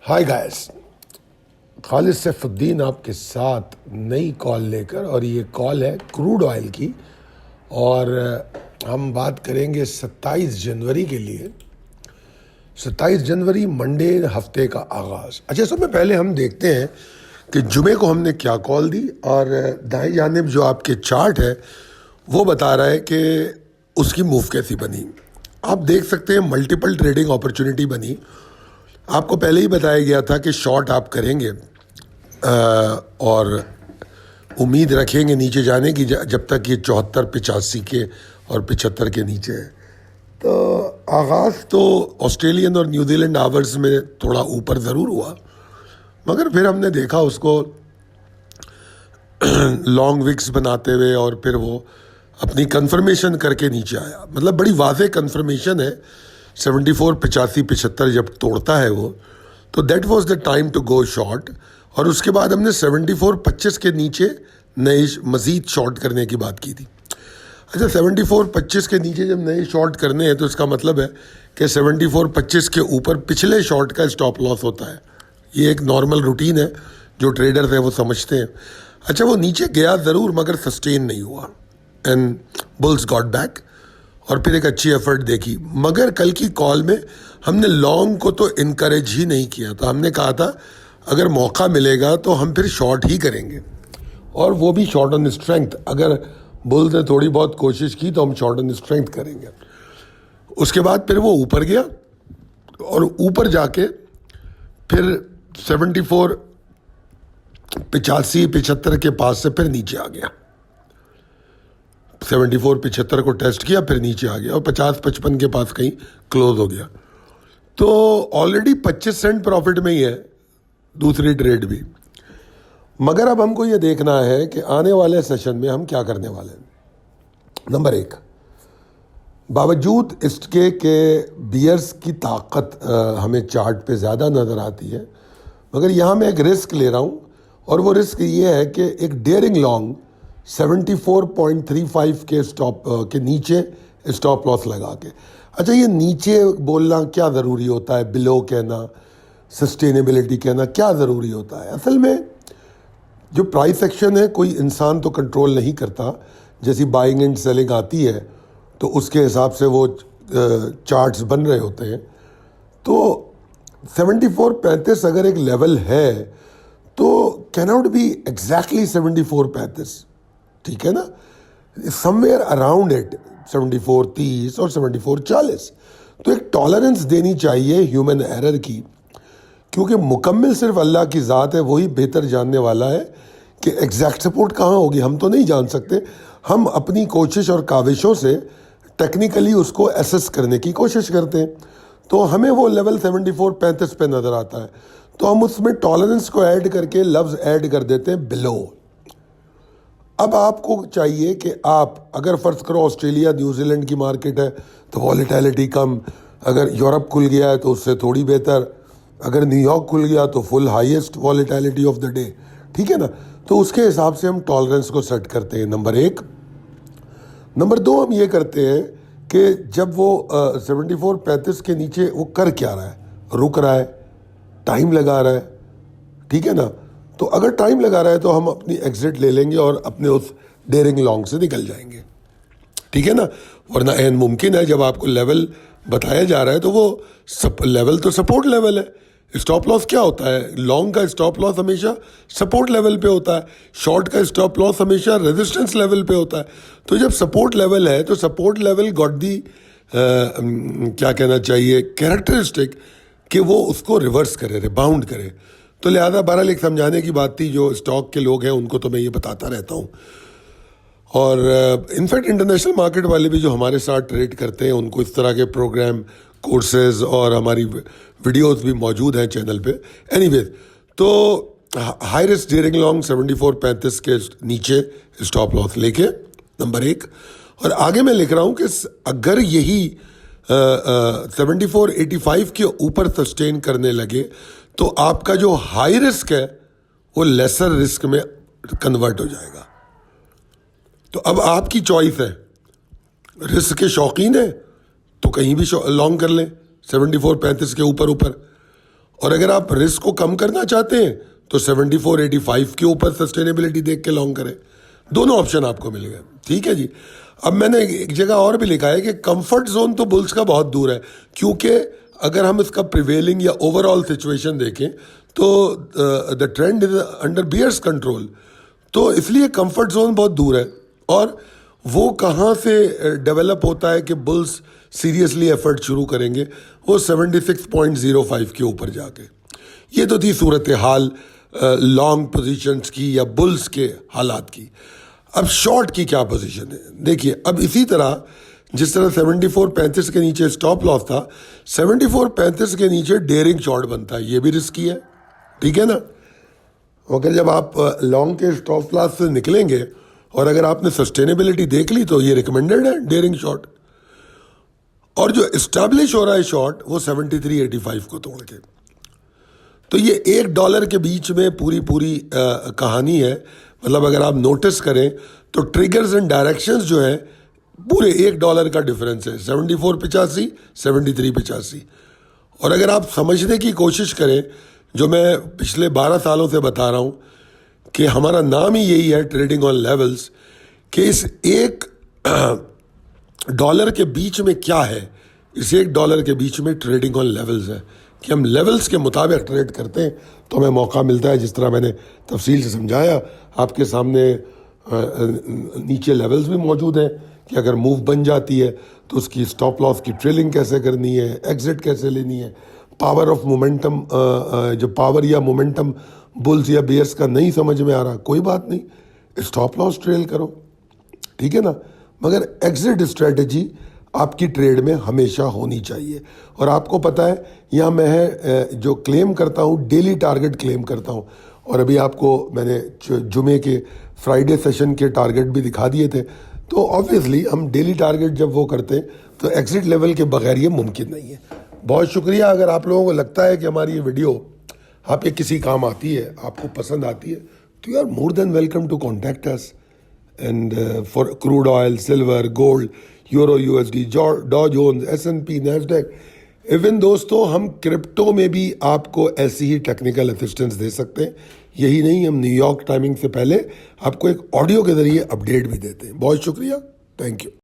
Hi guys, Khalid Saifuddin आपके साथ नई कॉल लेकर, और ये कॉल है क्रूड ऑयल की। और हम बात करेंगे 27 जनवरी के लिए। 27 जनवरी मंडे हफ्ते का आगाज़। अच्छा, सबसे पहले हम देखते हैं कि जुमे को हमने क्या कॉल दी, और दाएं जानिब जो आपके चार्ट है वो बता रहा है कि उसकी मूव कैसी बनी। आप देख सकते हैं मल्टीपल ट्रेडिंग अपॉर्चुनिटी बनी। आपको पहले ही बताया गया था कि शॉर्ट आप करेंगे और उम्मीद रखेंगे नीचे जाने की जब तक ये 74, 85 के और 75 के नीचे है। तो आगाज़ तो ऑस्ट्रेलियन और न्यूजीलैंड आवर्स में थोड़ा ऊपर ज़रूर हुआ, मगर फिर हमने देखा उसको लॉन्ग विक्स बनाते हुए, और फिर वो अपनी कंफर्मेशन करके नीचे आया। मतलब बड़ी वाज़ेह कंफर्मेशन है। 74, 85, 75 जब तोड़ता है वो, तो that was the time to go short. और उसके बाद हमने 74, 25 के नीचे नए मज़ीद शॉर्ट करने की बात की थी। अच्छा, 74, 25 के नीचे जब नए शॉर्ट करने हैं तो इसका मतलब है कि 74, 25 के ऊपर पिछले शॉर्ट का स्टॉप लॉस होता है। ये एक नॉर्मल रूटीन है, जो ट्रेडर्स हैं वो समझते हैं। अच्छा, वो नीचे गया ज़रूर मगर सस्टेन नहीं हुआ, एंड बुल्स गॉट बैक, और फिर एक अच्छी एफर्ट देखी। मगर कल की कॉल में हमने लॉन्ग को तो इनकरेज ही नहीं किया था। हमने कहा था अगर मौका मिलेगा तो हम फिर शॉर्ट ही करेंगे, और वो भी शॉर्ट ऑन स्ट्रेंथ। अगर बुल्स ने थोड़ी बहुत कोशिश की तो हम शॉर्ट ऑन स्ट्रेंथ करेंगे। उसके बाद फिर वो ऊपर गया, और ऊपर जाके फिर 74, 85, 75 के पास से फिर नीचे आ गया। 74, 75 को टेस्ट किया, फिर नीचे आ गया, और 50, 55 के पास कहीं क्लोज हो गया। तो ऑलरेडी 25 सेंट प्रॉफिट में ही है दूसरी ट्रेड भी। मगर अब हमको ये देखना है कि आने वाले सेशन में हम क्या करने वाले हैं। नंबर 1, बावजूद इसके कि बियर्स की ताकत हमें चार्ट पे ज़्यादा नज़र आती है, मगर यहाँ मैं एक रिस्क ले रहा हूँ, और वो रिस्क ये है कि एक डेयरिंग लॉन्ग 74.35 के स्टॉप के नीचे स्टॉप लॉस लगा के। अच्छा, ये नीचे बोलना क्या ज़रूरी होता है, बिलो कहना, सस्टेनेबिलिटी कहना क्या ज़रूरी होता है? असल में जो प्राइस एक्शन है कोई इंसान तो कंट्रोल नहीं करता। जैसी बाइंग एंड सेलिंग आती है तो उसके हिसाब से वो चार्ट्स बन रहे होते हैं। तो 74, 35 अगर एक लेवल है तो कैनॉट बी एग्जैक्टली 74, 35, ठीक है ना, समवेयर अराउंड इट, 74, 30 और 74, 40। तो एक टॉलरेंस देनी चाहिए ह्यूमन एरर की, क्योंकि मुकम्मल सिर्फ अल्लाह की ज़ात है, वही बेहतर जानने वाला है कि एग्जैक्ट सपोर्ट कहाँ होगी। हम तो नहीं जान सकते। हम अपनी कोशिश और काविशों से टेक्निकली उसको एसेस करने की कोशिश करते हैं। तो हमें वो लेवल 74, 35 पे नज़र आता है, तो हम उसमें टॉलरेंस को ऐड करके लफ्ज़ ऐड कर देते हैं बिलो। अब आपको चाहिए कि आप अगर फ़र्ज़ करो ऑस्ट्रेलिया, न्यूजीलैंड की मार्केट है तो वॉलेटिलिटी कम, अगर यूरोप खुल गया है तो उससे थोड़ी बेहतर, अगर न्यूयॉर्क खुल गया तो full highest volatility of the day, ठीक है ना। तो उसके हिसाब से हम टॉलरेंस को सेट करते हैं, नंबर 1। नंबर 2, हम ये करते हैं कि जब वो 74, 35 के नीचे वो कर क्या रहा है, रुक रहा है, टाइम लगा रहा है, ठीक है ना। तो अगर टाइम लगा रहा है तो हम अपनी एग्जिट ले लेंगे और अपने उस डेयरिंग लॉन्ग से निकल जाएंगे, ठीक है ना। वरना एन मुमकिन है जब आपको लेवल बताया जा रहा है तो वो लेवल तो सपोर्ट लेवल है। स्टॉप लॉस क्या होता है? लॉन्ग का स्टॉप लॉस हमेशा सपोर्ट लेवल पे होता है, शॉर्ट का स्टॉप लॉस हमेशा रेजिस्टेंस लेवल पे होता है। तो जब सपोर्ट लेवल है तो सपोर्ट लेवल गॉट दी क्या कहना चाहिए, कैरेक्टरिस्टिक कि वो उसको रिवर्स करे, रिबाउंड करे। तो लिहाजा बहरहाल एक समझाने की बात थी। जो स्टॉक के लोग हैं उनको तो मैं ये बताता रहता हूँ, और इनफैक्ट इंटरनेशनल मार्केट वाले भी जो हमारे साथ ट्रेड करते हैं उनको इस तरह के प्रोग्राम, कोर्सेज और हमारी वीडियोस भी मौजूद हैं चैनल पे। एनीवेज, तो हाई रिस्क डेयरिंग लॉन्ग 74, 35 के नीचे स्टॉप लॉस लेके, नंबर 1। और आगे मैं लिख रहा हूँ कि अगर यही 74, 85 के ऊपर सस्टेन करने लगे तो आपका जो हाई रिस्क है वो लेसर रिस्क में कन्वर्ट हो जाएगा। तो अब आपकी चॉइस है। रिस्क के शौकीन है तो कहीं भी लॉन्ग कर लें 74, 35 के ऊपर ऊपर, और अगर आप रिस्क को कम करना चाहते हैं तो 74-85 के ऊपर सस्टेनेबिलिटी देख के लॉन्ग करें। दोनों ऑप्शन आपको मिल गए, ठीक है जी। अब मैंने एक जगह और भी लिखा है कि कंफर्ट जोन तो बुल्स का बहुत दूर है, क्योंकि अगर हम इसका प्रिवेलिंग या ओवरऑल सिचुएशन देखें तो the trend is under bears control, तो इसलिए कंफर्ट जोन बहुत दूर है। और वो कहाँ से डेवलप होता है कि बुल्स सीरियसली एफर्ट शुरू करेंगे, वो 76.05 के ऊपर जाके। ये तो थी सूरत हाल लॉन्ग पोजीशंस की या बुल्स के हालात की। अब शॉर्ट की क्या पोजीशन है, देखिए। अब इसी तरह जिस तरह 74.35 के नीचे स्टॉप लॉस था, 74.35 के नीचे डेयरिंग शॉर्ट बनता है, ये भी रिस्की है, ठीक है ना। अगर जब आप लॉन्ग के स्टॉप लॉस से निकलेंगे और अगर आपने सस्टेनेबिलिटी देख ली तो ये रिकमेंडेड है डेयरिंग शॉर्ट। और जो इस्टेब्लिश हो रहा है शॉर्ट वो 73.85 को तोड़ के, तो ये $1 के बीच में पूरी कहानी है। मतलब अगर आप नोटिस करें तो ट्रिगर्स एंड डायरेक्शंस जो है पूरे $1 का डिफरेंस है, 74.85, 73.85। और अगर आप समझने की कोशिश करें, जो मैं पिछले 12 सालों से बता रहा हूँ कि हमारा नाम ही यही है ट्रेडिंग ऑन लेवल्स, कि इस $1 के बीच में क्या है, इस $1 के बीच में ट्रेडिंग ऑन लेवल्स है कि हम लेवल्स के मुताबिक ट्रेड करते हैं तो हमें मौका मिलता है। जिस तरह मैंने तफसील से समझाया आपके सामने, नीचे लेवल्स भी मौजूद हैं कि अगर मूव बन जाती है तो उसकी स्टॉप लॉस की ट्रेलिंग कैसे करनी है, एग्जिट कैसे लेनी है। पावर ऑफ मोमेंटम, जो पावर या मोमेंटम बुल्स या बियर्स का नहीं समझ में आ रहा, कोई बात नहीं, स्टॉप लॉस ट्रेल करो, ठीक है ना। मगर एग्जिट स्ट्रेटजी आपकी ट्रेड में हमेशा होनी चाहिए। और आपको पता है यहाँ मैं जो क्लेम करता हूँ, डेली टारगेट क्लेम करता हूँ। और अभी आपको मैंने जुमे के फ्राइडे सेशन के टारगेट भी दिखा दिए थे। तो ऑब्वियसली हम डेली टारगेट जब वो करते हैं तो एग्जिट लेवल के बगैर ये मुमकिन नहीं है। बहुत शुक्रिया। अगर आप लोगों को लगता है कि हमारी ये वीडियो आपके किसी काम आती है, आपको पसंद आती है, तो you are more than welcome to contact us. And for crude oil, silver, gold, euro, USD, Dow Jones, S&P, Nasdaq, even दोस्तों हम क्रिप्टो में भी आपको ऐसी ही टेक्निकल असिस्टेंस दे सकते हैं। यही नहीं, हम न्यूयॉर्क टाइमिंग से पहले आपको एक ऑडियो के जरिए अपडेट भी देते हैं। बहुत शुक्रिया, थैंक यू।